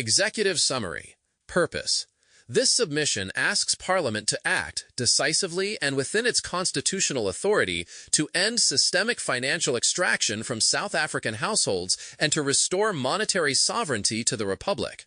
Executive Summary. Purpose. This submission asks Parliament to act decisively and within its constitutional authority to end systemic financial extraction from South African households and to restore monetary sovereignty to the Republic.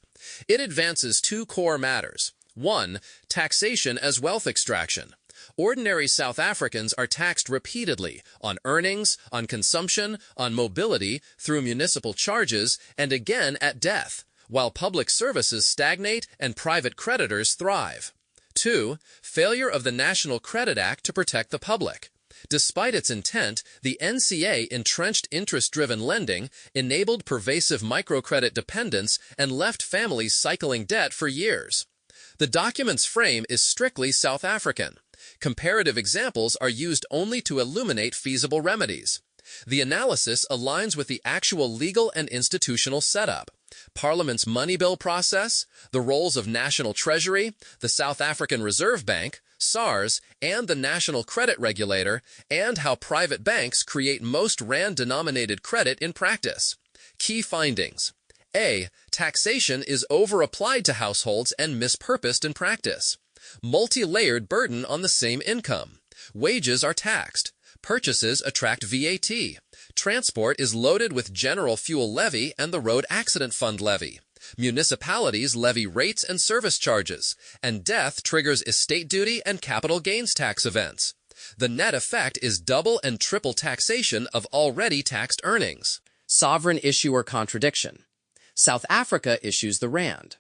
It advances two core matters. 1. Taxation as wealth extraction. Ordinary South Africans are taxed repeatedly on earnings, on consumption, on mobility, through municipal charges, and again at death, while public services stagnate and private creditors thrive. 2. Failure of the National Credit Act to protect the public. Despite its intent, the NCA entrenched interest-driven lending, enabled pervasive microcredit dependence, and left families cycling debt for years. The document's frame is strictly South African. Comparative examples are used only to illuminate feasible remedies. The analysis aligns with the actual legal and institutional setup. Parliament's money bill process, the roles of National Treasury, the South African Reserve Bank, SARS, and the National Credit Regulator, and how private banks create most rand-denominated credit in practice. Key findings. A. Taxation is over-applied to households and mispurposed in practice. Multi-layered burden on the same income. Wages are taxed. Purchases attract VAT. Transport is loaded with general fuel levy and the road accident fund levy. Municipalities levy rates and service charges, and death triggers estate duty and capital gains tax events. The net effect is double and triple taxation of already taxed earnings. Sovereign issuer contradiction. South Africa issues the rand.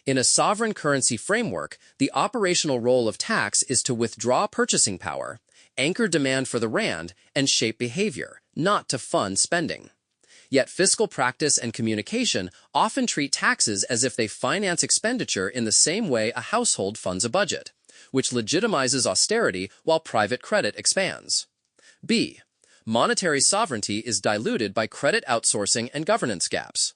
In a sovereign currency framework, the operational role of tax is to withdraw purchasing power, anchor demand for the rand, and shape behavior, not to fund spending. Yet fiscal practice and communication often treat taxes as if they finance expenditure in the same way a household funds a budget, which legitimizes austerity while private credit expands. B. Monetary sovereignty is diluted by credit outsourcing and governance gaps.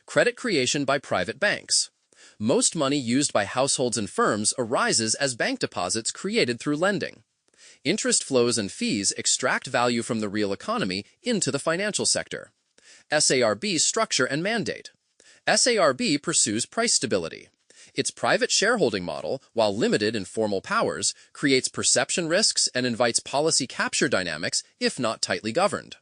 Credit creation by private banks. Most money used by households and firms arises as bank deposits created through lending. Interest flows and fees extract value from the real economy into the financial sector. SARB structure and mandate. SARB pursues price stability. Its private shareholding model, while limited in formal powers, creates perception risks and invites policy capture dynamics if not tightly governed.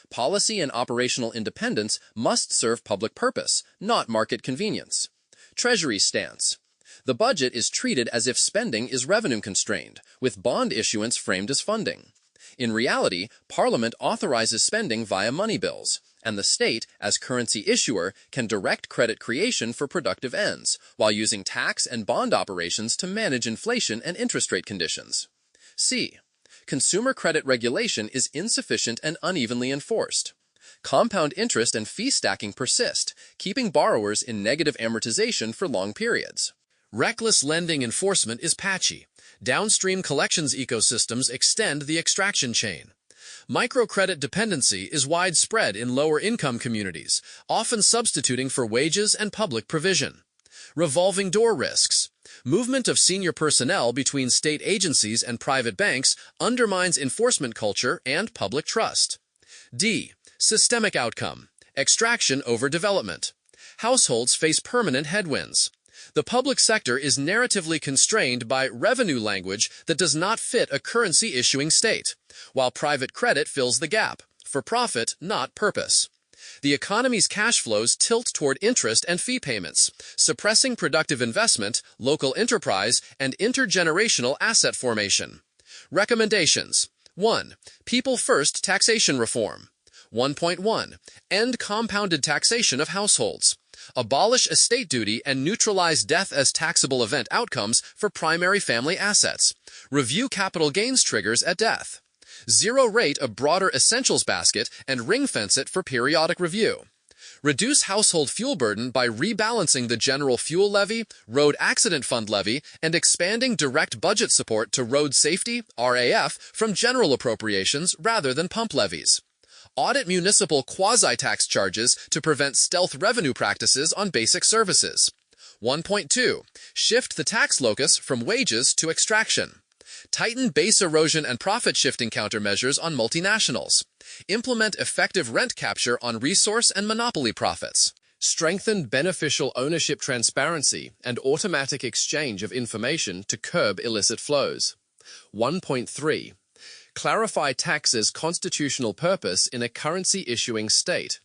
Policy and operational independence must serve public purpose, not market convenience. Treasury stance. The budget is treated as if spending is revenue-constrained, with bond issuance framed as funding. In reality, Parliament authorizes spending via money bills, and the state, as currency issuer, can direct credit creation for productive ends, while using tax and bond operations to manage inflation and interest rate conditions. C. Consumer credit regulation is insufficient and unevenly enforced. Compound interest and fee stacking persist, keeping borrowers in negative amortization for long periods. Reckless lending enforcement is patchy. Downstream collections ecosystems extend the extraction chain. Microcredit dependency is widespread in lower-income communities, often substituting for wages and public provision. Revolving door risks. Movement of senior personnel between state agencies and private banks undermines enforcement culture and public trust. D. Systemic outcome. Extraction over development. Households face permanent headwinds. The public sector is narratively constrained by revenue language that does not fit a currency-issuing state, while private credit fills the gap, for profit, not purpose. The economy's cash flows tilt toward interest and fee payments, suppressing productive investment, local enterprise, and intergenerational asset formation. Recommendations. 1. People-first taxation reform. 1.1. End compounded taxation of households. Abolish estate duty and neutralize death as taxable event outcomes for primary family assets. Review capital gains triggers at death. Zero rate a broader essentials basket and ring-fence it for periodic review. Reduce household fuel burden by rebalancing the general fuel levy, road accident fund levy, and expanding direct budget support to road safety, RAF, from general appropriations rather than pump levies. Audit municipal quasi-tax charges to prevent stealth revenue practices on basic services. 1.2. Shift the tax locus from wages to extraction. Tighten base erosion and profit-shifting countermeasures on multinationals. Implement effective rent capture on resource and monopoly profits. Strengthen beneficial ownership transparency and automatic exchange of information to curb illicit flows. 1.3. Clarify taxes' constitutional purpose in a currency-issuing state.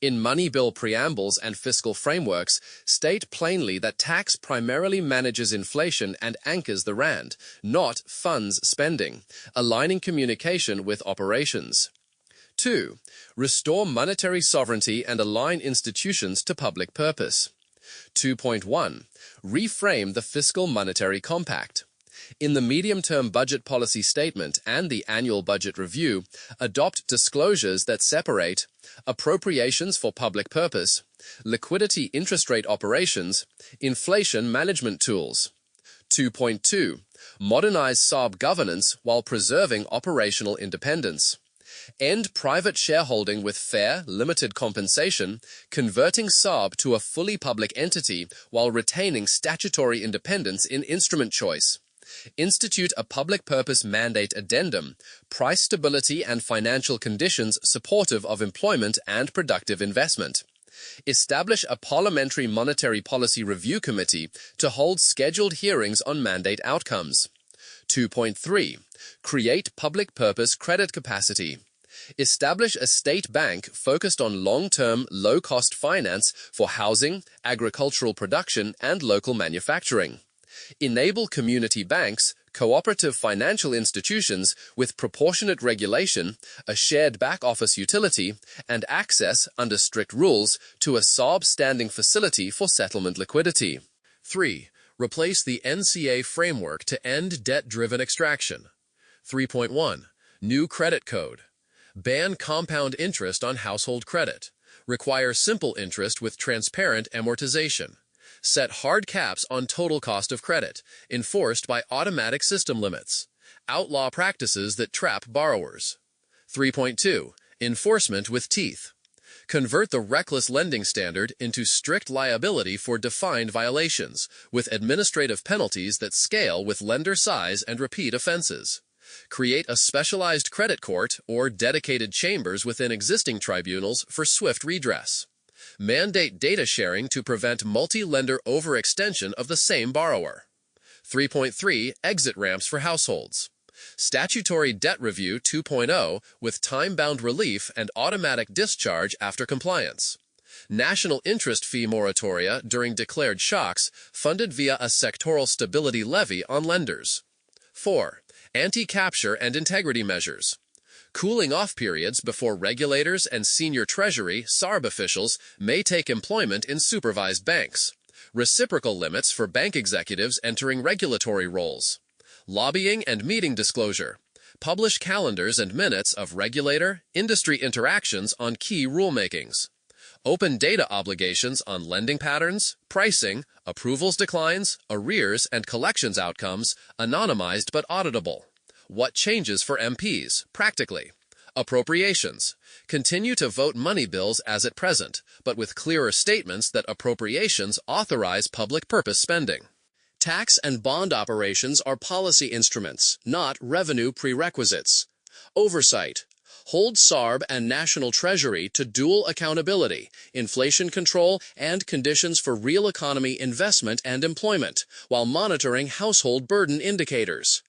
In money bill preambles and fiscal frameworks, state plainly that tax primarily manages inflation and anchors the rand, not funds spending, aligning communication with operations. 2. Restore monetary sovereignty and align institutions to public purpose. 2.1. Reframe the fiscal monetary compact. In the medium-term budget policy statement and the annual budget review, adopt disclosures that separate appropriations for public purpose, liquidity interest rate operations, inflation management tools. 2.2. Modernize SARB governance while preserving operational independence. End private shareholding with fair, limited compensation, converting SARB to a fully public entity while retaining statutory independence in instrument choice. Institute a public purpose mandate addendum, price stability and financial conditions supportive of employment and productive investment. Establish a parliamentary monetary policy review committee to hold scheduled hearings on mandate outcomes. 2.3. Create public purpose credit capacity. Establish a state bank focused on long-term, low-cost finance for housing, agricultural production, and local manufacturing. Enable community banks, cooperative financial institutions with proportionate regulation, a shared back-office utility, and access, under strict rules, to a SARB standing facility for settlement liquidity. 3. Replace the NCA framework to end debt-driven extraction. 3.1. New credit code. Ban compound interest on household credit. Require simple interest with transparent amortization. Set hard caps on total cost of credit, enforced by automatic system limits. Outlaw practices that trap borrowers. 3.2. Enforcement with teeth. Convert the reckless lending standard into strict liability for defined violations, with administrative penalties that scale with lender size and repeat offenses. Create a specialized credit court or dedicated chambers within existing tribunals for swift redress. Mandate data sharing to prevent multi-lender overextension of the same borrower. 3.3. Exit ramps for households. Statutory debt review 2.0 with time-bound relief and automatic discharge after compliance. National interest fee moratoria during declared shocks funded via a sectoral stability levy on lenders. 4. Anti-capture and integrity measures. Cooling off periods before regulators and senior Treasury SARB officials may take employment in supervised banks. Reciprocal limits for bank executives entering regulatory roles. Lobbying and meeting disclosure. Publish calendars and minutes of regulator, industry interactions on key rulemakings. Open data obligations on lending patterns, pricing, approvals declines, arrears, and collections outcomes, anonymized but auditable. What changes for MPs, practically? Appropriations. Continue to vote money bills as at present, but with clearer statements that appropriations authorize public purpose spending. Tax and bond operations are policy instruments, not revenue prerequisites. Oversight. Hold SARB and National Treasury to dual accountability, inflation control, and conditions for real economy investment and employment, while monitoring household burden indicators.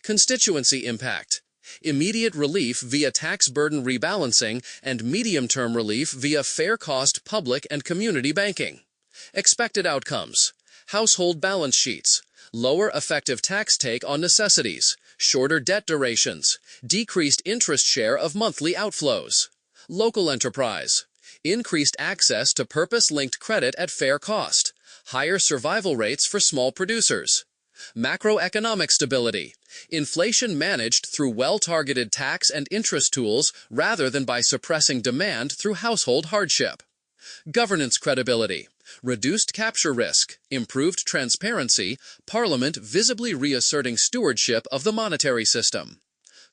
Constituency impact. Immediate relief via tax burden rebalancing and medium-term relief via fair cost public and community banking. Expected outcomes. Household balance sheets. Lower effective tax take on necessities. Shorter debt durations. Decreased interest share of monthly outflows. Local enterprise. Increased access to purpose-linked credit at fair cost. Higher survival rates for small producers. Macroeconomic stability. Inflation managed through well-targeted tax and interest tools rather than by suppressing demand through household hardship. Governance credibility. Reduced capture risk, improved transparency, Parliament visibly reasserting stewardship of the monetary system.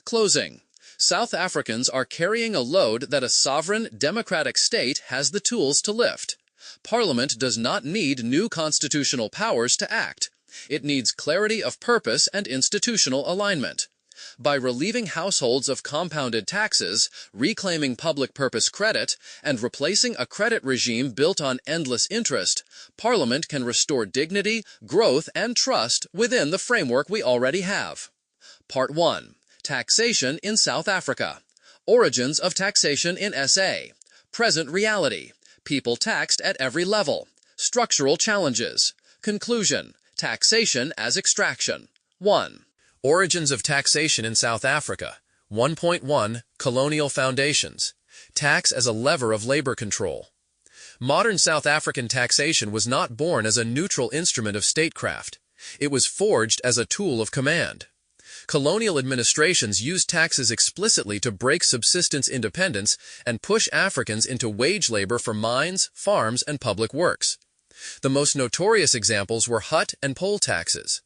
Closing. South Africans are carrying a load that a sovereign, democratic state has the tools to lift. Parliament does not need new constitutional powers to act. It needs clarity of purpose and institutional alignment. By relieving households of compounded taxes, reclaiming public purpose credit, and replacing a credit regime built on endless interest, Parliament can restore dignity, growth, and trust within the framework we already have. Part 1. Taxation in South Africa. Origins of taxation in SA. Present reality. People taxed at every level. Structural challenges. Conclusion. Taxation as extraction. 1. Origins of taxation in South Africa. 1.1 Colonial foundations. Tax as a lever of labor control. Modern South African taxation was not born as a neutral instrument of statecraft. It was forged as a tool of command. Colonial administrations used taxes explicitly to break subsistence independence and push Africans into wage labor for mines, farms, and public works. The most notorious examples were hut and poll taxes.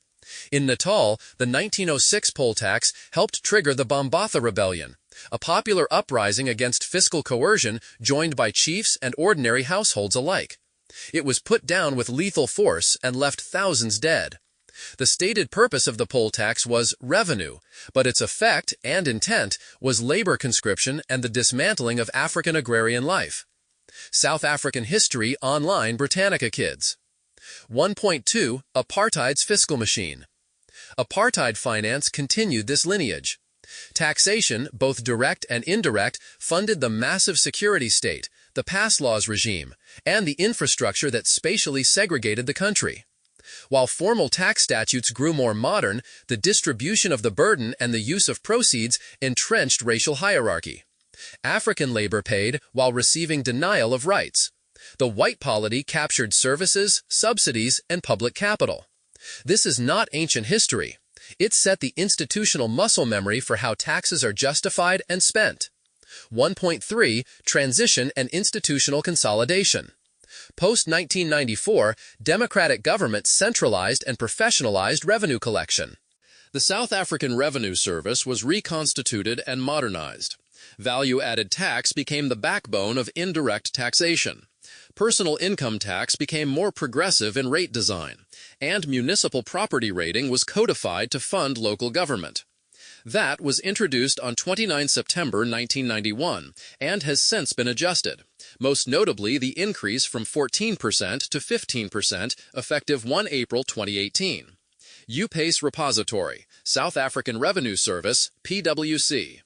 In Natal, the 1906 poll tax helped trigger the Bambatha Rebellion, a popular uprising against fiscal coercion joined by chiefs and ordinary households alike. It was put down with lethal force and left thousands dead. The stated purpose of the poll tax was revenue, but its effect and intent was labor conscription and the dismantling of African agrarian life. South African History Online Britannica Kids. 1.2 Apartheid's fiscal machine. Apartheid finance continued this lineage. Taxation, both direct and indirect, funded the massive security state, the pass laws regime, and the infrastructure that spatially segregated the country. While formal tax statutes grew more modern, the distribution of the burden and the use of proceeds entrenched racial hierarchy. African labor paid while receiving denial of rights. The white polity captured services, subsidies, and public capital. This is not ancient history. It set the institutional muscle memory for how taxes are justified and spent. 1.3 Transition and institutional consolidation. Post-1994, democratic government centralized and professionalized revenue collection. The South African Revenue Service was reconstituted and modernized. Value-added tax became the backbone of indirect taxation. Personal income tax became more progressive in rate design, and municipal property rating was codified to fund local government. That was introduced on 29 September 1991 and has since been adjusted, most notably the increase from 14% to 15% effective 1 April 2018. UPace Repository, South African Revenue Service, PwC.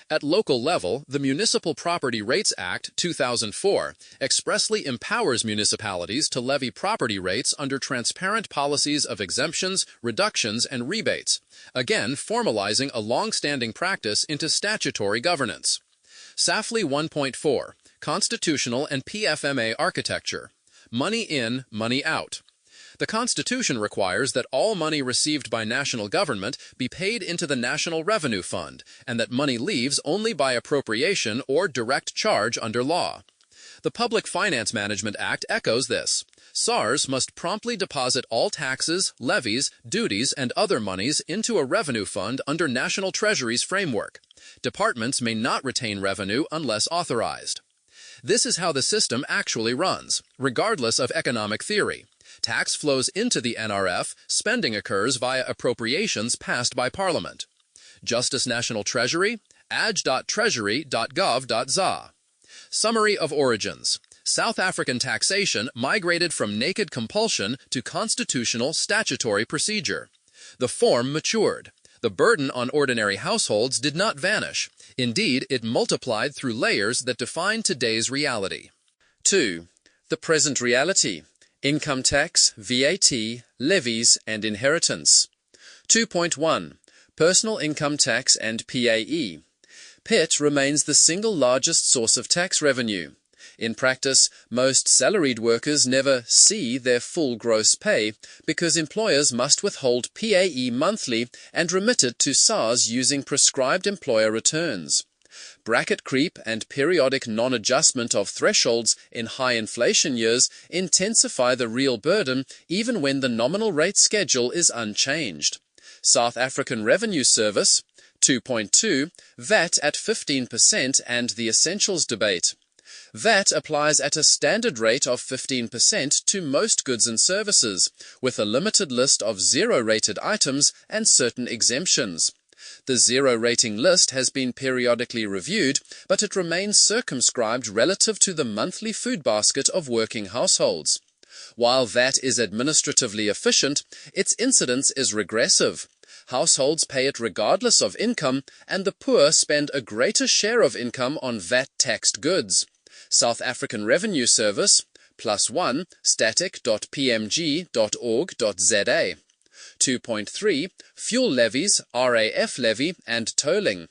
At local level, the Municipal Property Rates Act 2004 expressly empowers municipalities to levy property rates under transparent policies of exemptions, reductions, and rebates, again formalizing a long-standing practice into statutory governance. SAFLI 1.4 Constitutional and PFMA Architecture. Money in, money out. The Constitution requires that all money received by national government be paid into the National Revenue Fund, and that money leaves only by appropriation or direct charge under law. The Public Finance Management Act echoes this. SARS must promptly deposit all taxes, levies, duties, and other monies into a revenue fund under National Treasury's framework. Departments may not retain revenue unless authorized. This is how the system actually runs, regardless of economic theory. Tax flows into the NRF, spending occurs via appropriations passed by Parliament. Justice National Treasury, aj.treasury.gov.za. Summary of origins. South African taxation migrated from naked compulsion to constitutional statutory procedure. The form matured. The burden on ordinary households did not vanish. Indeed, it multiplied through layers that define today's reality. 2. The present reality. Income tax, VAT, levies, and inheritance. 2.1 Personal income tax and PAE. PIT remains the single largest source of tax revenue. In practice, most salaried workers never see their full gross pay because employers must withhold PAE monthly and remit it to SARS using prescribed employer returns. Bracket creep and periodic non-adjustment of thresholds in high inflation years intensify the real burden even when the nominal rate schedule is unchanged. South African Revenue Service. 2.2 VAT at 15% and the essentials debate. VAT applies at a standard rate of 15% to most goods and services, with a limited list of zero-rated items and certain exemptions. The zero-rating list has been periodically reviewed, but it remains circumscribed relative to the monthly food basket of working households. While VAT is administratively efficient, its incidence is regressive. Households pay it regardless of income, and the poor spend a greater share of income on VAT-taxed goods. South African Revenue Service, +1 static.pmg.org.za. 2.3 Fuel levies, RAF levy, and tolling.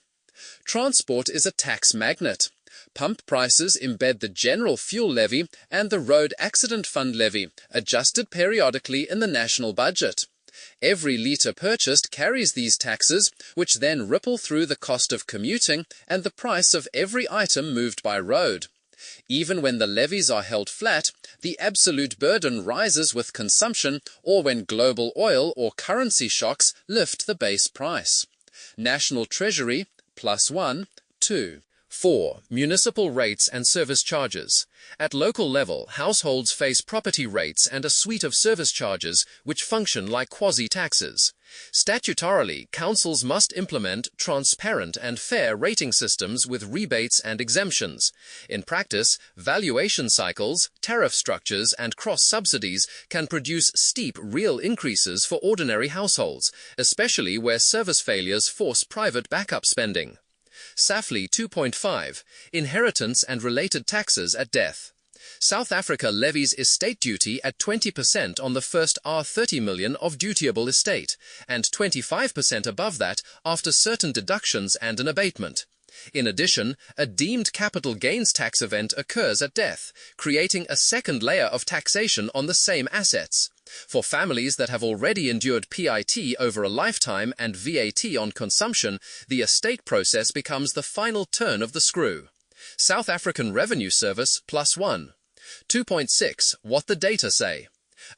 Transport is a tax magnet. Pump prices embed the general fuel levy and the road accident fund levy, adjusted periodically in the national budget. Every litre purchased carries these taxes, which then ripple through the cost of commuting and the price of every item moved by road. Even when the levies are held flat, the absolute burden rises with consumption or when global oil or currency shocks lift the base price. National Treasury, +1, 2. 4. Municipal rates and service charges. At local level, households face property rates and a suite of service charges which function like quasi-taxes. Statutorily, councils must implement transparent and fair rating systems with rebates and exemptions. In practice, valuation cycles, tariff structures, and cross-subsidies can produce steep real increases for ordinary households, especially where service failures force private backup spending. SAFLI 2.5 Inheritance and related taxes at death. South Africa levies estate duty at 20% on the first R30 million of dutiable estate, and 25% above that after certain deductions and an abatement. In addition, a deemed capital gains tax event occurs at death, creating a second layer of taxation on the same assets. For families that have already endured PIT over a lifetime and VAT on consumption, the estate process becomes the final turn of the screw. South African Revenue Service, +1. 2.6 What the data say.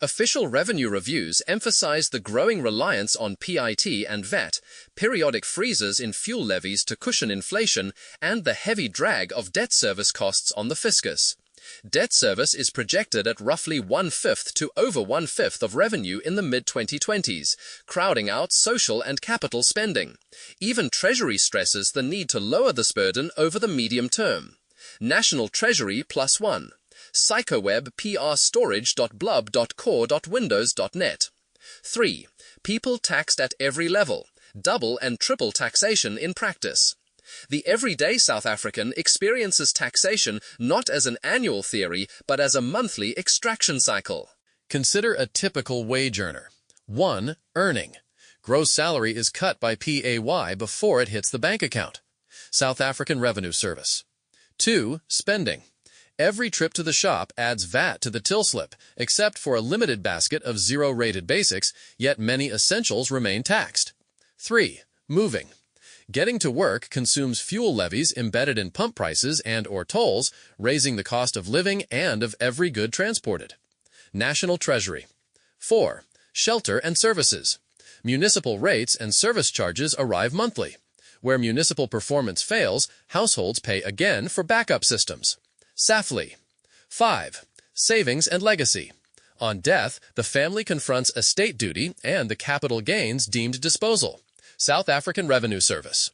Official revenue reviews emphasize the growing reliance on PIT and VAT, periodic freezes in fuel levies to cushion inflation, and the heavy drag of debt service costs on the fiscus. Debt service is projected at roughly 1/5 to over 1/5 of revenue in the mid-2020s, crowding out social and capital spending. Even Treasury stresses the need to lower this burden over the medium term. National Treasury, +1. Psychoweb prstorage.blub.core.windows.net. 3. People taxed at every level. Double and triple taxation in practice. The everyday South African experiences taxation not as an annual theory, but as a monthly extraction cycle. Consider a typical wage earner. 1. Earning. Gross salary is cut by PAY before it hits the bank account. South African Revenue Service. 2. Spending. Every trip to the shop adds VAT to the till slip, except for a limited basket of zero-rated basics, yet many essentials remain taxed. 3. Moving. Getting to work consumes fuel levies embedded in pump prices and/or tolls, raising the cost of living and of every good transported. National Treasury. 4. Shelter and services. Municipal rates and service charges arrive monthly. Where municipal performance fails, households pay again for backup systems. SAFLI. 5. Savings and legacy. On death, the family confronts estate duty and the capital gains deemed disposal. South African Revenue Service.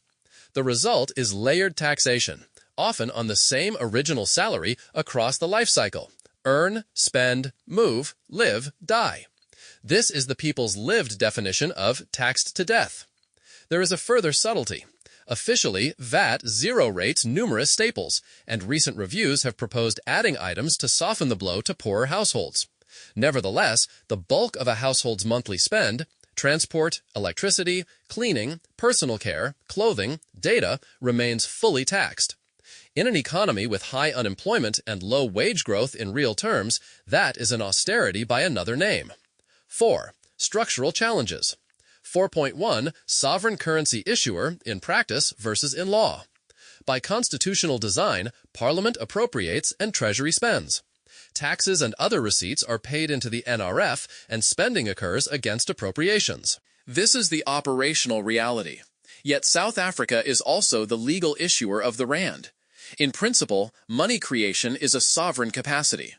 The result is layered taxation, often on the same original salary across the life cycle. Earn, spend, move, live, die. This is the people's lived definition of taxed to death. There is a further subtlety. Officially, VAT zero rates numerous staples, and recent reviews have proposed adding items to soften the blow to poorer households. Nevertheless, the bulk of a household's monthly spend, transport, electricity, cleaning, personal care, clothing, data, remains fully taxed. In an economy with high unemployment and low wage growth in real terms, that is an austerity by another name. 4. Structural challenges. 4.1 Sovereign currency issuer in practice versus in law. By constitutional design, Parliament appropriates and Treasury spends. Taxes and other receipts are paid into the NRF, and spending occurs against appropriations. This is the operational reality. Yet South Africa is also the legal issuer of the rand. In principle, money creation is a sovereign capacity.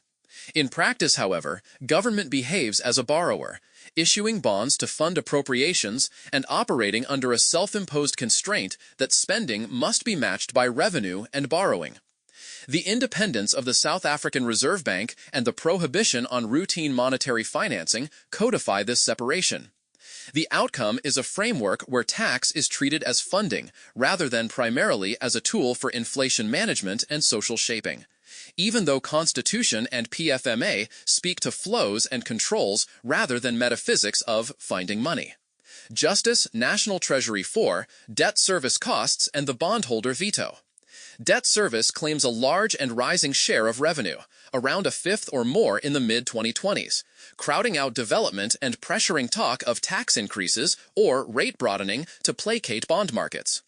In practice, however, government behaves as a borrower, issuing bonds to fund appropriations and operating under a self-imposed constraint that spending must be matched by revenue and borrowing. The independence of the South African Reserve Bank and the prohibition on routine monetary financing codify this separation. The outcome is a framework where tax is treated as funding rather than primarily as a tool for inflation management and social shaping. Even though Constitution and PFMA speak to flows and controls rather than metaphysics of finding money. Justice, National Treasury 4, Debt Service Costs, and the Bondholder Veto. Debt service claims a large and rising share of revenue, around a fifth or more in the mid-2020s, crowding out development and pressuring talk of tax increases or rate broadening to placate bond markets.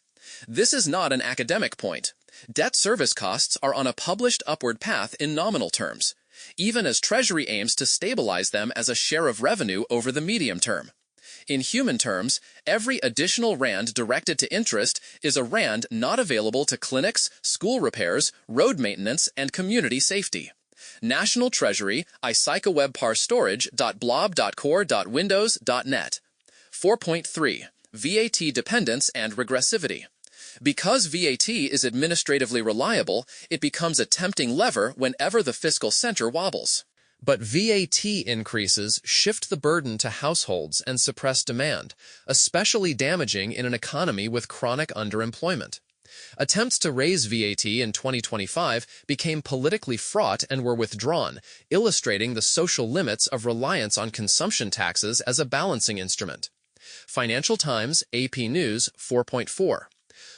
This is not an academic point. Debt service costs are on a published upward path in nominal terms, even as Treasury aims to stabilize them as a share of revenue over the medium term. In human terms, every additional rand directed to interest is a rand not available to clinics, school repairs, road maintenance, and community safety. National Treasury, isicawebparstorage.blob.core.windows.net. 4.3. VAT dependence and regressivity. Because VAT is administratively reliable, it becomes a tempting lever whenever the fiscal center wobbles. But VAT increases shift the burden to households and suppress demand, especially damaging in an economy with chronic underemployment. Attempts to raise VAT in 2025 became politically fraught and were withdrawn, illustrating the social limits of reliance on consumption taxes as a balancing instrument. Financial Times, AP News, 4.4.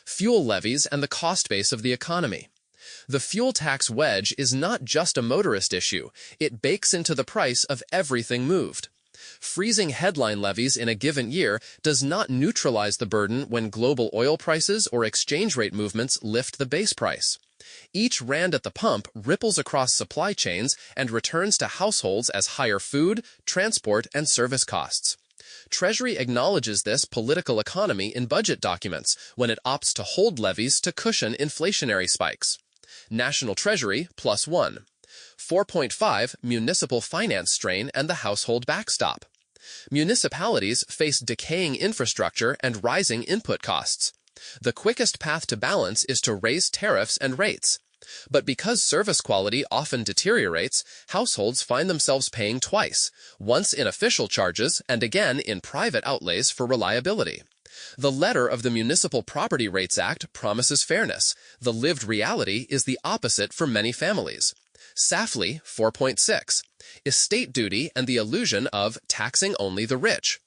Fuel levies and the cost base of the economy. The fuel tax wedge is not just a motorist issue, it bakes into the price of everything moved. Freezing headline levies in a given year does not neutralize the burden when global oil prices or exchange rate movements lift the base price. Each rand at the pump ripples across supply chains and returns to households as higher food, transport, and service costs. Treasury acknowledges this political economy in budget documents when it opts to hold levies to cushion inflationary spikes. National Treasury, +1. 4.5. Municipal finance strain and the household backstop. Municipalities face decaying infrastructure and rising input costs. The quickest path to balance is to raise tariffs and rates. But because service quality often deteriorates, households find themselves paying twice, once in official charges and again in private outlays for reliability. The letter of the Municipal Property Rates Act promises fairness. The lived reality is the opposite for many families. Safley, 4.6. Estate duty and the illusion of taxing only the rich.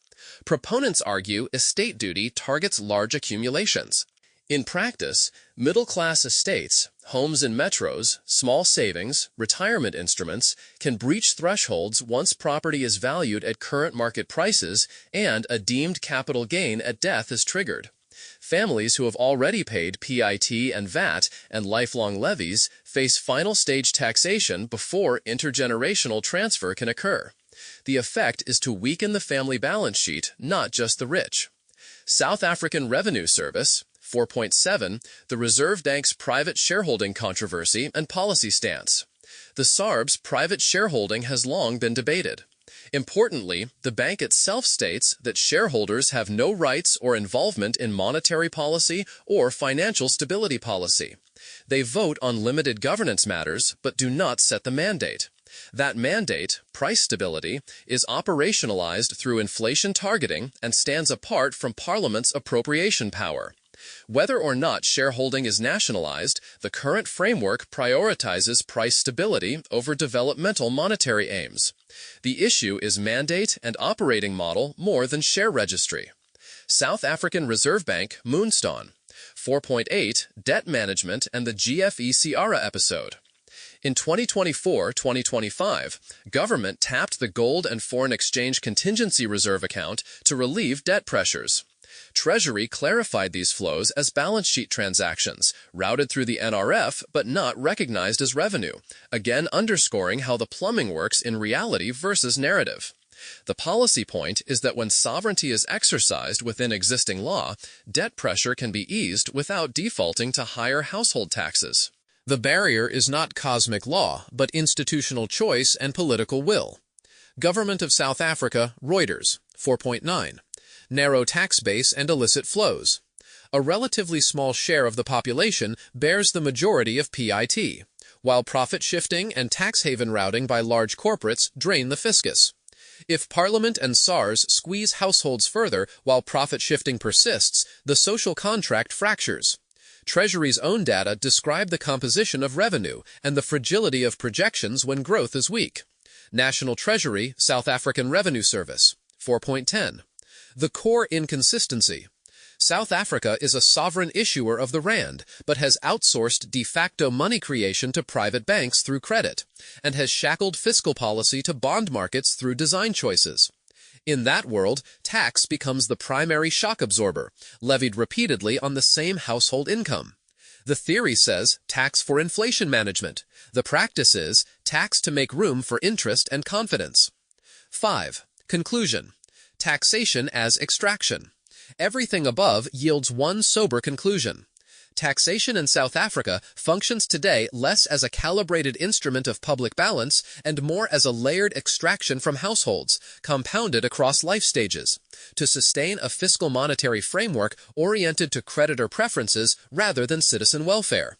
Proponents argue estate duty targets large accumulations. In practice, middle-class estates, homes in metros, small savings, retirement instruments can breach thresholds once property is valued at current market prices and a deemed capital gain at death is triggered. Families who have already paid PIT and VAT and lifelong levies face final stage taxation before intergenerational transfer can occur. The effect is to weaken the family balance sheet, not just the rich. South African Revenue Service, 4.7. The Reserve Bank's private shareholding controversy and policy stance. The SARB's private shareholding has long been debated. Importantly, the bank itself states that shareholders have no rights or involvement in monetary policy or financial stability policy. They vote on limited governance matters but do not set the mandate. That mandate, price stability, is operationalized through inflation targeting and stands apart from Parliament's appropriation power. Whether or not shareholding is nationalized, the current framework prioritizes price stability over developmental monetary aims. The issue is mandate and operating model more than share registry. South African Reserve Bank, Moonstone. 4.8. Debt management and the GFE Ciara episode. In 2024-2025, government tapped the Gold and Foreign Exchange Contingency Reserve account to relieve debt pressures. Treasury clarified these flows as balance sheet transactions, routed through the NRF but not recognized as revenue, again underscoring how the plumbing works in reality versus narrative. The policy point is that when sovereignty is exercised within existing law, debt pressure can be eased without defaulting to higher household taxes. The barrier is not cosmic law, but institutional choice and political will. Government of South Africa, Reuters, 4.9. Narrow tax base and illicit flows. A relatively small share of the population bears the majority of PIT, while profit shifting and tax haven routing by large corporates drain the fiscus. If Parliament and SARS squeeze households further while profit shifting persists, the social contract fractures. Treasury's own data describe the composition of revenue and the fragility of projections when growth is weak. National Treasury, South African Revenue Service, 4.10. The core inconsistency. South Africa is a sovereign issuer of the rand, but has outsourced de facto money creation to private banks through credit, and has shackled fiscal policy to bond markets through design choices. In that world, tax becomes the primary shock absorber, levied repeatedly on the same household income. The theory says tax for inflation management. The practice is tax to make room for interest and confidence. 5. Conclusion. Taxation as extraction. Everything above yields one sober conclusion. Taxation in South Africa functions today less as a calibrated instrument of public balance and more as a layered extraction from households, compounded across life stages, to sustain a fiscal monetary framework oriented to creditor preferences rather than citizen welfare.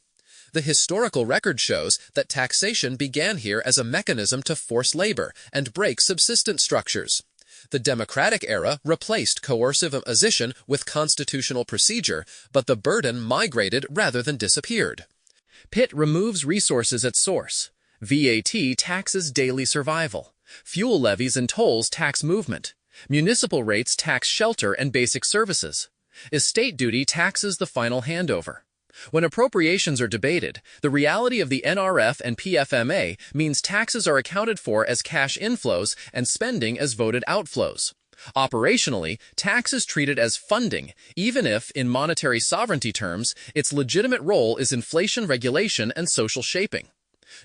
The historical record shows that taxation began here as a mechanism to force labor and break subsistence structures. The democratic era replaced coercive imposition with constitutional procedure, but the burden migrated rather than disappeared. PIT removes resources at source. VAT taxes daily survival. Fuel levies and tolls tax movement. Municipal rates tax shelter and basic services. Estate duty taxes the final handover. When appropriations are debated, the reality of the NRF and PFMA means taxes are accounted for as cash inflows and spending as voted outflows. Operationally, tax is treated as funding, even if, in monetary sovereignty terms, its legitimate role is inflation regulation and social shaping.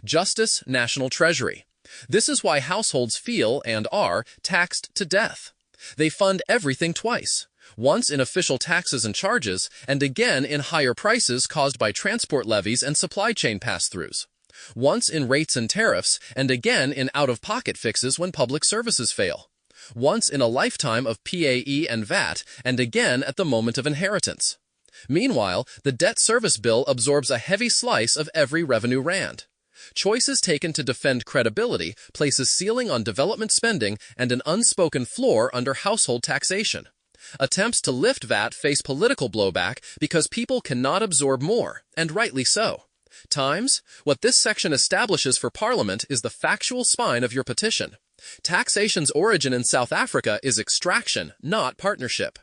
Justice, National Treasury. This is why households feel and are taxed to death. They fund everything twice. Once in official taxes and charges, and again in higher prices caused by transport levies and supply chain pass-throughs. Once in rates and tariffs, and again in out-of-pocket fixes when public services fail. Once in a lifetime of PAE and VAT, and again at the moment of inheritance. Meanwhile, the debt service bill absorbs a heavy slice of every revenue rand. Choices taken to defend credibility place a ceiling on development spending and an unspoken floor under household taxation. Attempts to lift VAT face political blowback because people cannot absorb more, and rightly so. Times, what this section establishes for Parliament is the factual spine of your petition. Taxation's origin in South Africa is extraction, not partnership.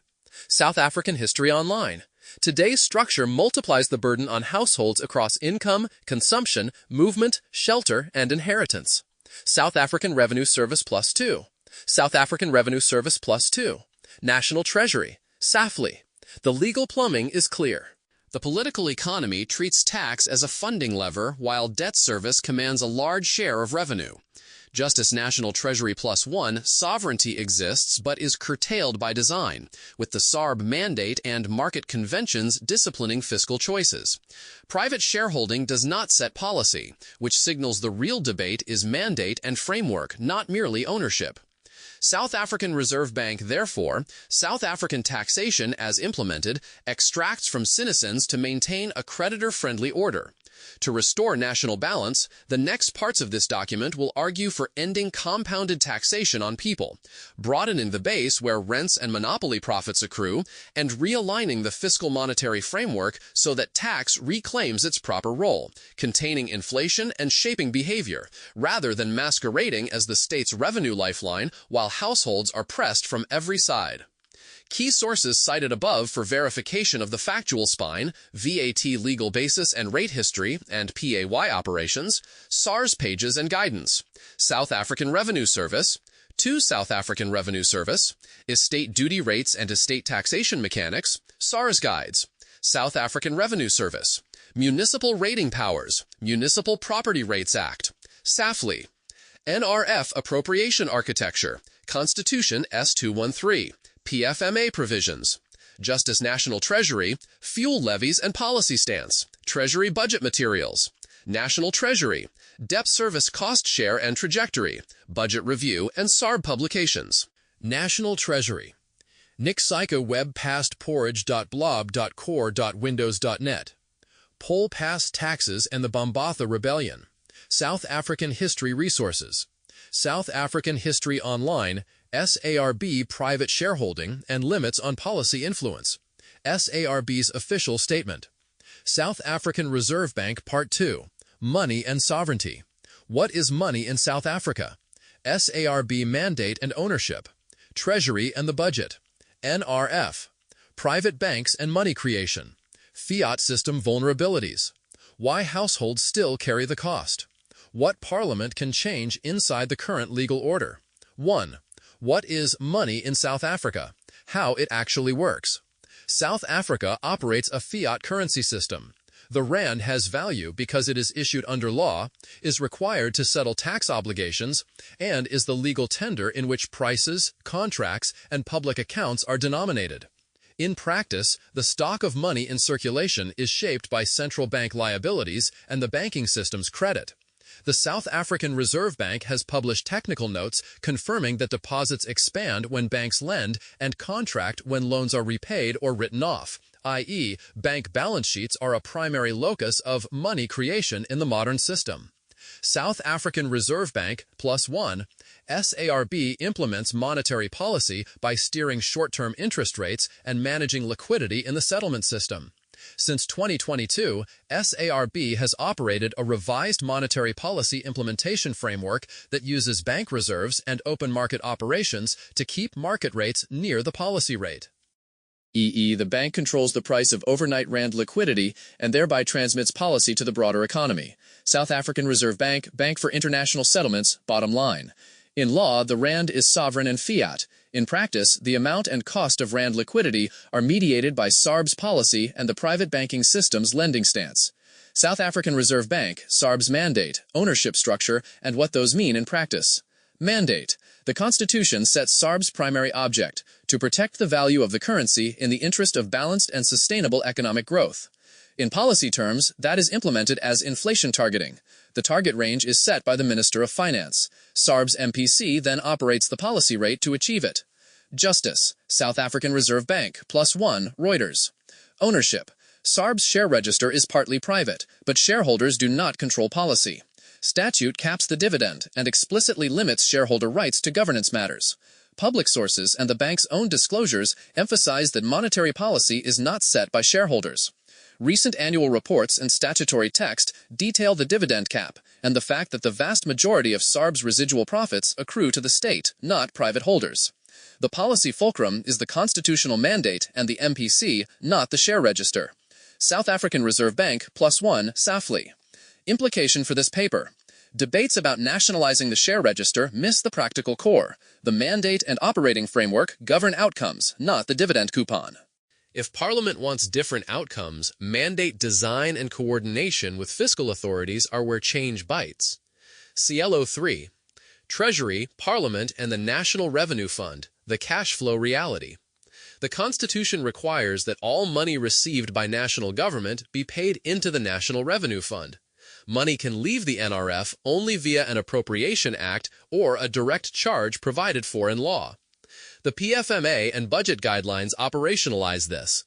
South African History Online. Today's structure multiplies the burden on households across income, consumption, movement, shelter, and inheritance. South African Revenue Service Plus 2. South African Revenue Service Plus 2. National Treasury, SAFLI. The legal plumbing is clear. The political economy treats tax as a funding lever while debt service commands a large share of revenue. Just as National Treasury Plus 1, sovereignty exists but is curtailed by design, with the SARB mandate and market conventions disciplining fiscal choices. Private shareholding does not set policy, which signals the real debate is mandate and framework, not merely ownership. South African Reserve Bank, therefore, South African taxation as implemented, extracts from citizens to maintain a creditor-friendly order. To restore national balance, the next parts of this document will argue for ending compounded taxation on people, broadening the base where rents and monopoly profits accrue, and realigning the fiscal monetary framework so that tax reclaims its proper role, containing inflation and shaping behavior, rather than masquerading as the state's revenue lifeline while households are pressed from every side. Key sources cited above for verification of the factual spine, VAT legal basis and rate history, and PAY operations, SARS pages and guidance, South African Revenue Service, to South African Revenue Service, estate duty rates and estate taxation mechanics, SARS guides, South African Revenue Service, Municipal Rating Powers, Municipal Property Rates Act, SAFLI, NRF Appropriation Architecture, Constitution S213, PFMA provisions, Justice National Treasury, fuel levies and policy stance, Treasury budget materials, National Treasury, Debt Service Cost Share and Trajectory, Budget Review, and SARB publications. National Treasury. Nixika web past porridge.blob.core.windows.net. Poll past taxes and the Bambatha Rebellion. South African History Resources. South African History Online, SARB Private Shareholding and Limits on Policy Influence. SARB's Official Statement. South African Reserve Bank Part 2. Money and Sovereignty. What is money in South Africa? SARB Mandate and Ownership. Treasury and the Budget. NRF. Private Banks and Money Creation. Fiat System Vulnerabilities. Why households still carry the cost. What Parliament can change inside the current legal order. 1. What is money in South Africa? How it actually works. South Africa operates a fiat currency system. The rand has value because it is issued under law, is required to settle tax obligations, and is the legal tender in which prices, contracts, and public accounts are denominated. In practice, the stock of money in circulation is shaped by central bank liabilities and the banking system's credit. The South African Reserve Bank has published technical notes confirming that deposits expand when banks lend and contract when loans are repaid or written off, i.e., bank balance sheets are a primary locus of money creation in the modern system. South African Reserve Bank +1, SARB implements monetary policy by steering short-term interest rates and managing liquidity in the settlement system. Since 2022, SARB has operated a revised monetary policy implementation framework that uses bank reserves and open market operations to keep market rates near the policy rate. The bank controls the price of overnight rand liquidity and thereby transmits policy to the broader economy. South African Reserve Bank, Bank for International Settlements, bottom line. In law, the rand is sovereign and fiat. In practice, the amount and cost of rand liquidity are mediated by SARB's policy and the private banking system's lending stance. South African Reserve Bank, SARB's mandate, ownership structure, and what those mean in practice. Mandate. The Constitution sets SARB's primary object, to protect the value of the currency in the interest of balanced and sustainable economic growth. In policy terms, that is implemented as inflation targeting. The target range is set by the Minister of Finance. SARB's MPC then operates the policy rate to achieve it. Justice. South African Reserve Bank, +1, Reuters. Ownership. SARB's share register is partly private, but shareholders do not control policy. Statute caps the dividend and explicitly limits shareholder rights to governance matters. Public sources and the bank's own disclosures emphasize that monetary policy is not set by shareholders. Recent annual reports and statutory text detail the dividend cap and the fact that the vast majority of SARB's residual profits accrue to the state, not private holders. The policy fulcrum is the constitutional mandate and the MPC, not the share register. South African Reserve Bank, +1, SAFLI. Implication for this paper. Debates about nationalizing the share register miss the practical core. The mandate and operating framework govern outcomes, not the dividend coupon. If Parliament wants different outcomes, mandate design and coordination with fiscal authorities are where change bites. Cielo 3. Treasury, Parliament, and the National Revenue Fund, the cash flow reality. The Constitution requires that all money received by national government be paid into the National Revenue Fund. Money can leave the NRF only via an Appropriation Act or a direct charge provided for in law. The PFMA and budget guidelines operationalize this.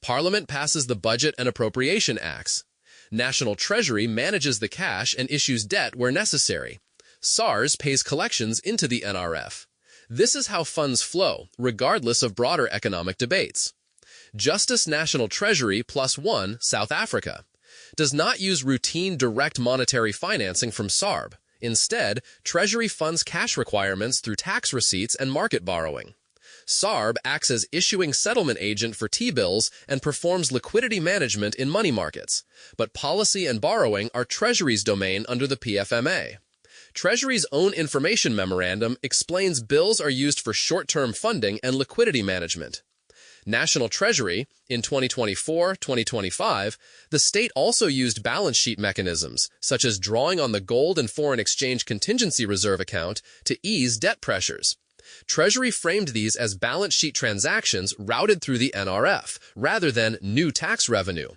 Parliament passes the Budget and Appropriation Acts. National Treasury manages the cash and issues debt where necessary. SARS pays collections into the NRF. This is how funds flow, regardless of broader economic debates. Justice National Treasury +1, South Africa, does not use routine direct monetary financing from SARB. Instead, Treasury funds cash requirements through tax receipts and market borrowing. SARB acts as issuing settlement agent for T-bills and performs liquidity management in money markets, but policy and borrowing are Treasury's domain under the PFMA. Treasury's own information memorandum explains bills are used for short-term funding and liquidity management. National Treasury, in 2024-2025, the state also used balance sheet mechanisms, such as drawing on the gold and foreign exchange contingency reserve account to ease debt pressures. Treasury framed these as balance sheet transactions routed through the NRF, rather than new tax revenue.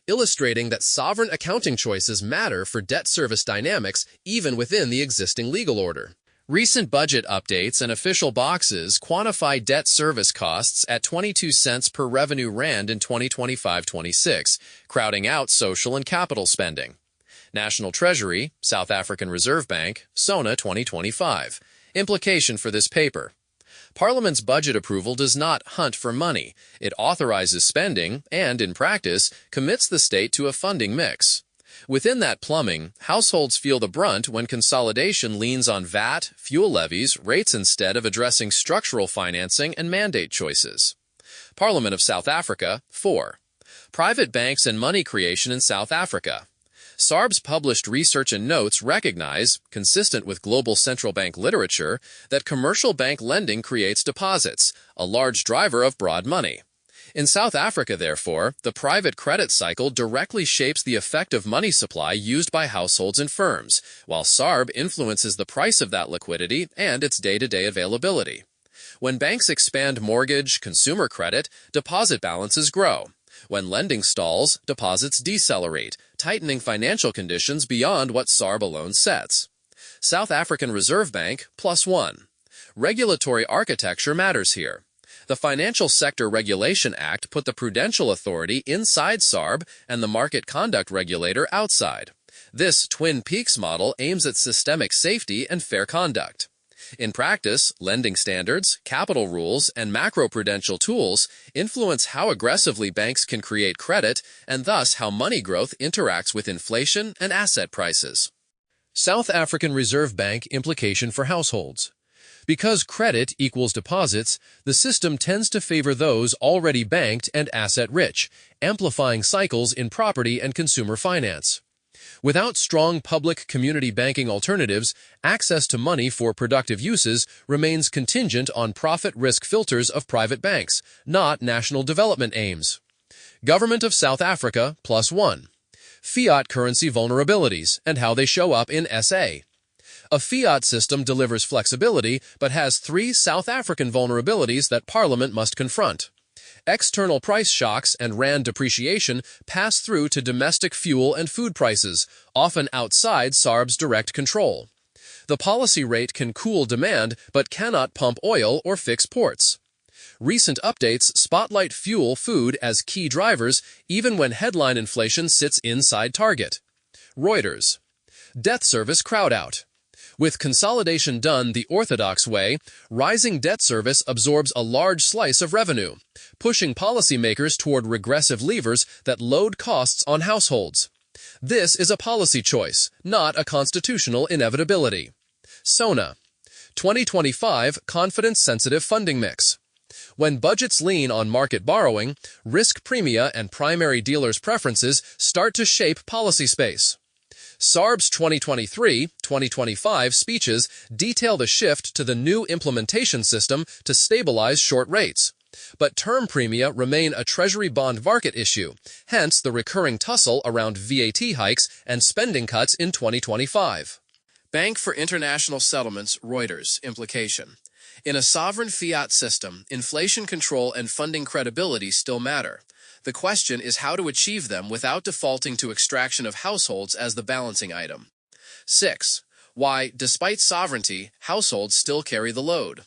illustrating that sovereign accounting choices matter for debt service dynamics even within the existing legal order. Recent budget updates and official boxes quantify debt service costs at 22 cents per revenue rand in 2025-26, crowding out social and capital spending. National Treasury, South African Reserve Bank, SONA 2025. Implication for this paper. Parliament's budget approval does not hunt for money. It authorizes spending and, in practice, commits the state to a funding mix. Within that plumbing, households feel the brunt when consolidation leans on VAT, fuel levies, rates instead of addressing structural financing and mandate choices. Parliament of South Africa, 4. Private banks and money creation in South Africa. SARB's published research and notes recognize, consistent with global central bank literature, that commercial bank lending creates deposits, a large driver of broad money. In South Africa, therefore, the private credit cycle directly shapes the effective money supply used by households and firms, while SARB influences the price of that liquidity and its day-to-day availability. When banks expand mortgage, consumer credit, deposit balances grow. When lending stalls, deposits decelerate, tightening financial conditions beyond what SARB alone sets. South African Reserve Bank, +1. Regulatory architecture matters here. The Financial Sector Regulation Act put the Prudential Authority inside SARB and the Market Conduct Regulator outside. This Twin Peaks model aims at systemic safety and fair conduct. In practice, lending standards, capital rules, and macroprudential tools influence how aggressively banks can create credit and thus how money growth interacts with inflation and asset prices. South African Reserve Bank implication for households. Because credit equals deposits, the system tends to favor those already banked and asset-rich, amplifying cycles in property and consumer finance. Without strong public community banking alternatives, access to money for productive uses remains contingent on profit-risk filters of private banks, not national development aims. Government of South Africa, +1. Fiat currency vulnerabilities and how they show up in SA. A fiat system delivers flexibility but has 3 South African vulnerabilities that Parliament must confront. External price shocks and rand depreciation pass through to domestic fuel and food prices, often outside SARB's direct control. The policy rate can cool demand but cannot pump oil or fix ports. Recent updates spotlight fuel food as key drivers even when headline inflation sits inside target. Reuters. Debt service crowd-out. With consolidation done the orthodox way, rising debt service absorbs a large slice of revenue, pushing policymakers toward regressive levers that load costs on households. This is a policy choice, not a constitutional inevitability. SONA. 2025 Confidence-Sensitive Funding Mix. When budgets lean on market borrowing, risk premia and primary dealers' preferences start to shape policy space. SARB's 2023-2025 speeches detail the shift to the new implementation system to stabilize short rates. But term premia remain a Treasury bond market issue, hence the recurring tussle around VAT hikes and spending cuts in 2025. Bank for International Settlements, Reuters, implication. In a sovereign fiat system, inflation control and funding credibility still matter. The question is how to achieve them without defaulting to extraction of households as the balancing item. 6. Why, despite sovereignty, households still carry the load.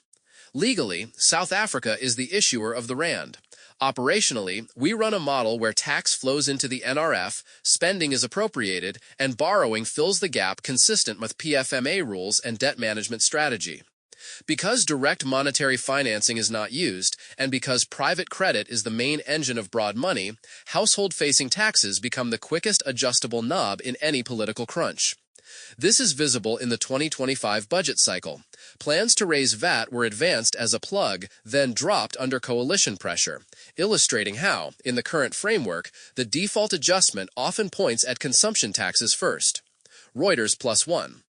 Legally, South Africa is the issuer of the rand. Operationally, we run a model where tax flows into the NRF, spending is appropriated, and borrowing fills the gap consistent with PFMA rules and debt management strategy. Because direct monetary financing is not used, and because private credit is the main engine of broad money, household-facing taxes become the quickest adjustable knob in any political crunch. This is visible in the 2025 budget cycle. Plans to raise VAT were advanced as a plug, then dropped under coalition pressure, illustrating how, in the current framework, the default adjustment often points at consumption taxes first. Reuters +1.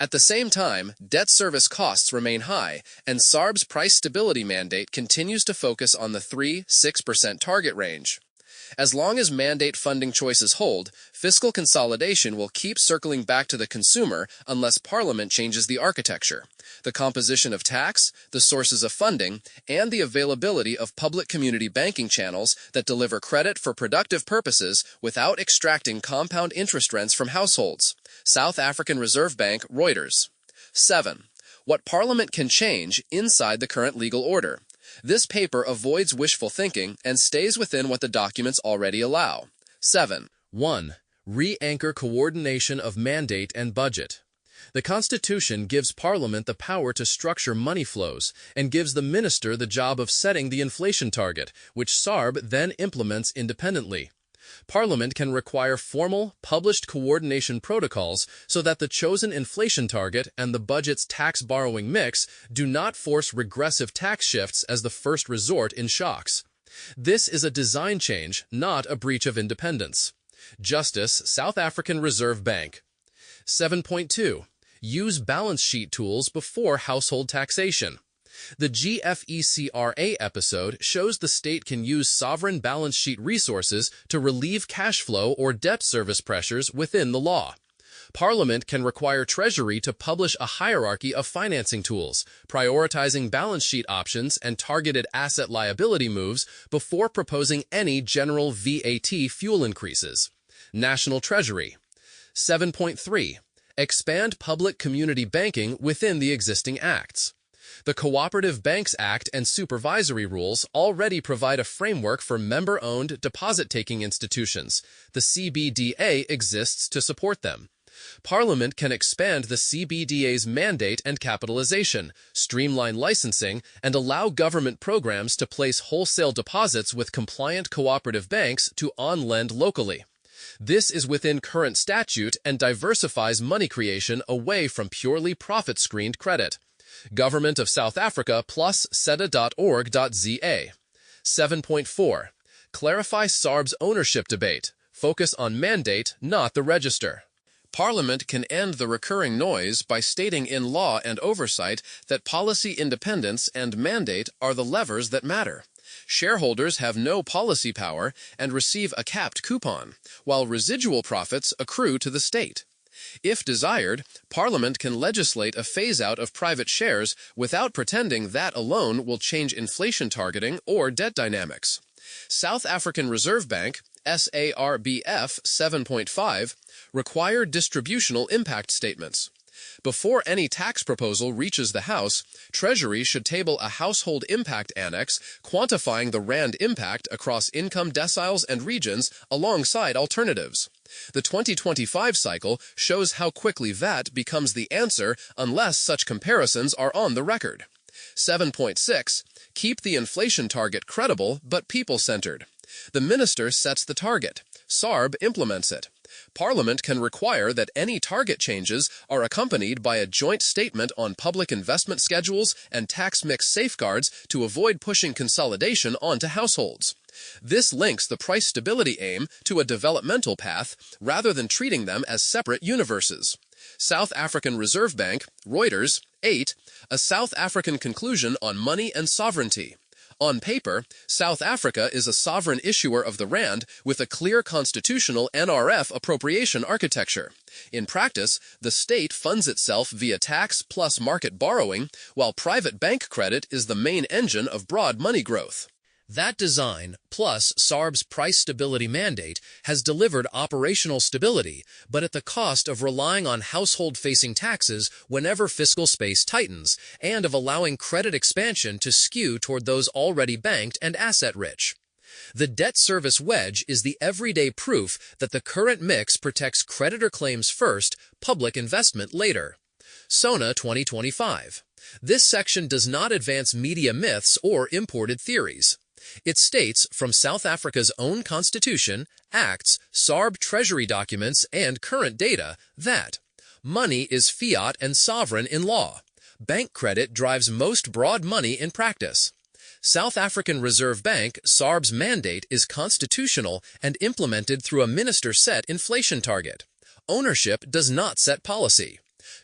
At the same time, debt service costs remain high, and SARB's price stability mandate continues to focus on the 3–6% target range. As long as mandate funding choices hold, fiscal consolidation will keep circling back to the consumer unless Parliament changes the architecture, the composition of tax, the sources of funding, and the availability of public community banking channels that deliver credit for productive purposes without extracting compound interest rents from households. South African Reserve Bank, Reuters. 7. What Parliament can change inside the current legal order. This paper avoids wishful thinking and stays within what the documents already allow. 7. 1. Re-anchor coordination of mandate and budget. The Constitution gives Parliament the power to structure money flows and gives the minister the job of setting the inflation target, which SARB then implements independently. Parliament can require formal, published coordination protocols so that the chosen inflation target and the budget's tax borrowing mix do not force regressive tax shifts as the first resort in shocks. This is a design change, not a breach of independence. Justice, South African Reserve Bank. 7.2. Use balance sheet tools before household taxation. The GFECRA episode shows the state can use sovereign balance sheet resources to relieve cash flow or debt service pressures within the law. Parliament can require Treasury to publish a hierarchy of financing tools, prioritizing balance sheet options and targeted asset liability moves before proposing any general VAT fuel increases. National Treasury. 7.3. Expand public community banking within the existing acts. The Cooperative Banks Act and supervisory rules already provide a framework for member-owned deposit-taking institutions. The CBDA exists to support them. Parliament can expand the CBDA's mandate and capitalization, streamline licensing, and allow government programs to place wholesale deposits with compliant cooperative banks to on-lend locally. This is within current statute and diversifies money creation away from purely profit-screened credit. Government of South Africa plus seda.org.za. 7.4. Clarify SARB's ownership debate. Focus on mandate, not the register. Parliament can end the recurring noise by stating in law and oversight that policy independence and mandate are the levers that matter. Shareholders have no policy power and receive a capped coupon, while residual profits accrue to the state. If desired, Parliament can legislate a phase-out of private shares without pretending that alone will change inflation targeting or debt dynamics. South African Reserve Bank, SARBF 7.5, require distributional impact statements. Before any tax proposal reaches the House, Treasury should table a household impact annex quantifying the RAND impact across income deciles and regions alongside alternatives. The 2025 cycle shows how quickly VAT becomes the answer unless such comparisons are on the record. 7.6. Keep the inflation target credible but people-centered. The minister sets the target. SARB implements it. Parliament can require that any target changes are accompanied by a joint statement on public investment schedules and tax mix safeguards to avoid pushing consolidation onto households. This links the price stability aim to a developmental path rather than treating them as separate universes. South African Reserve Bank, Reuters. 8. A South African conclusion on money and sovereignty. On paper, South Africa is a sovereign issuer of the RAND with a clear constitutional NRF appropriation architecture. In practice, the state funds itself via tax plus market borrowing, while private bank credit is the main engine of broad money growth. That design, plus SARB's price stability mandate, has delivered operational stability, but at the cost of relying on household-facing taxes whenever fiscal space tightens, and of allowing credit expansion to skew toward those already banked and asset-rich. The debt service wedge is the everyday proof that the current mix protects creditor claims first, public investment later. SONA 2025. This section does not advance media myths or imported theories. It states from South Africa's own constitution, acts, SARB treasury documents, and current data that money is fiat and sovereign in law. Bank credit drives most broad money in practice. South African Reserve Bank, SARB's mandate is constitutional and implemented through a minister-set inflation target. Ownership does not set policy.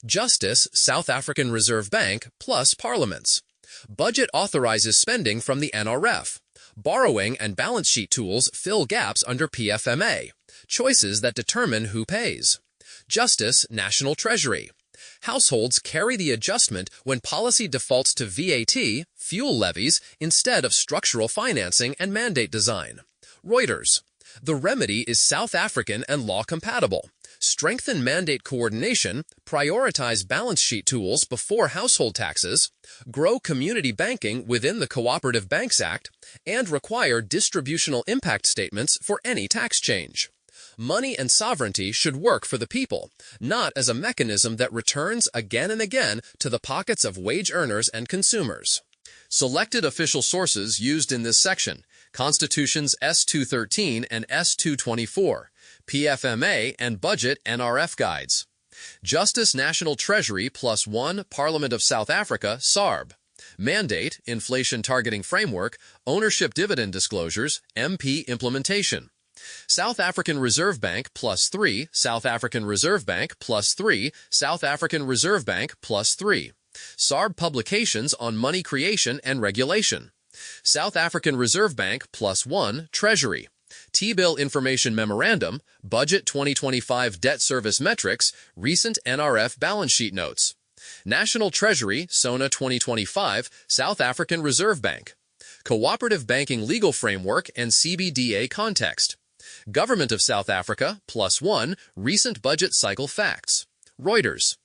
Justice, South African Reserve Bank, plus parliaments. Budget authorizes spending from the NRF. Borrowing and balance sheet tools fill gaps under PFMA. Choices that determine who pays. Justice, National Treasury. Households carry the adjustment when policy defaults to VAT, fuel levies, instead of structural financing and mandate design. Reuters. The remedy is South African and law-compatible. Strengthen mandate coordination, prioritize balance sheet tools before household taxes, grow community banking within the Cooperative Banks Act, and require distributional impact statements for any tax change. Money and sovereignty should work for the people, not as a mechanism that returns again and again to the pockets of wage earners and consumers. Selected official sources used in this section: Constitutions S213 and S224, PFMA and Budget NRF Guides. Justice National Treasury +1 Parliament of South Africa SARB. Mandate Inflation Targeting Framework Ownership Dividend Disclosures MP Implementation. South African Reserve Bank +3 South African Reserve Bank +3 South African Reserve Bank +3. SARB Publications on Money Creation and Regulation. South African Reserve Bank +1 Treasury. T-Bill Information Memorandum, Budget 2025 Debt Service Metrics, Recent NRF Balance Sheet Notes. National Treasury, SONA 2025, South African Reserve Bank. Cooperative Banking Legal Framework and CBDA Context. Government of South Africa +1 Recent Budget Cycle Facts. Reuters.